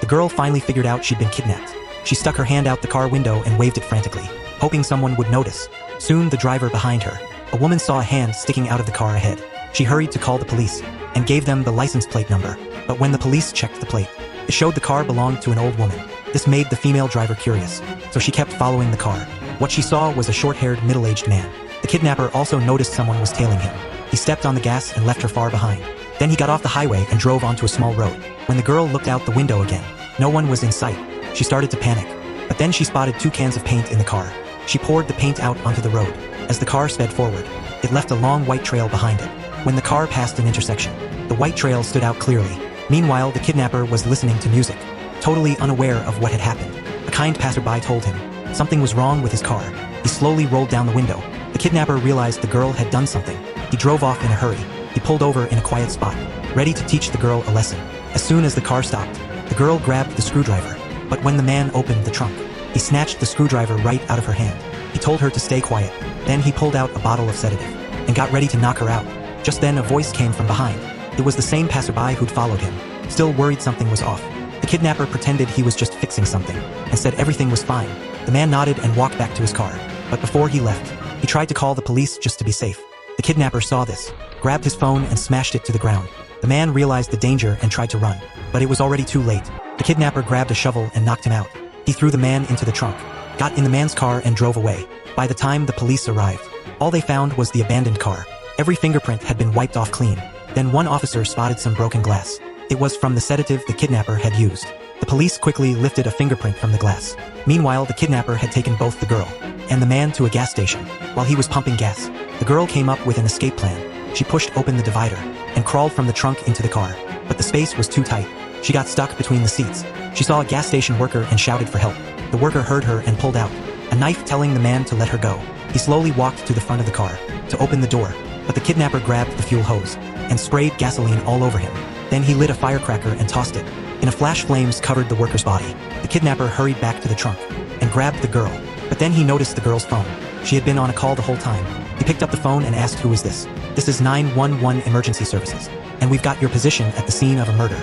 The girl finally figured out she'd been kidnapped. She stuck her hand out the car window and waved it frantically, hoping someone would notice. Soon the driver behind her, a woman, saw a hand sticking out of the car ahead. She hurried to call the police and gave them the license plate number. But when the police checked the plate, it showed the car belonged to an old woman. This made the female driver curious, so she kept following the car. What she saw was a short-haired, middle-aged man. The kidnapper also noticed someone was tailing him. He stepped on the gas and left her far behind. Then he got off the highway and drove onto a small road. When the girl looked out the window again, no one was in sight. She started to panic. But then she spotted 2 cans of paint in the car. She poured the paint out onto the road. As the car sped forward, it left a long white trail behind it. When the car passed an intersection, the white trail stood out clearly. Meanwhile, the kidnapper was listening to music, totally unaware of what had happened. A kind passerby told him something was wrong with his car. He slowly rolled down the window. The kidnapper realized the girl had done something. He drove off in a hurry. He pulled over in a quiet spot, ready to teach the girl a lesson. As soon as the car stopped, the girl grabbed the screwdriver. But when the man opened the trunk, he snatched the screwdriver right out of her hand. He told her to stay quiet. Then he pulled out a bottle of sedative and got ready to knock her out. Just then a voice came from behind. It was the same passerby who'd followed him, still worried something was off. The kidnapper pretended he was just fixing something and said everything was fine. The man nodded and walked back to his car. But before he left, he tried to call the police just to be safe. The kidnapper saw this, grabbed his phone and smashed it to the ground. The man realized the danger and tried to run, but it was already too late. The kidnapper grabbed a shovel and knocked him out. He threw the man into the trunk, got in the man's car and drove away. By the time the police arrived, all they found was the abandoned car. Every fingerprint had been wiped off clean. Then one officer spotted some broken glass. It was from the sedative the kidnapper had used. The police quickly lifted a fingerprint from the glass. Meanwhile, the kidnapper had taken both the girl and the man to a gas station. While he was pumping gas, the girl came up with an escape plan. She pushed open the divider and crawled from the trunk into the car. But the space was too tight. She got stuck between the seats. She saw a gas station worker and shouted for help. The worker heard her and pulled out a knife, telling the man to let her go. He slowly walked to the front of the car to open the door, but the kidnapper grabbed the fuel hose and sprayed gasoline all over him. Then he lit a firecracker and tossed it. In a flash, flames covered the worker's body. The kidnapper hurried back to the trunk and grabbed the girl. But then he noticed the girl's phone. She had been on a call the whole time. He picked up the phone and asked, "Who is this?" "This is 911 emergency services, and we've got your position at the scene of a murder."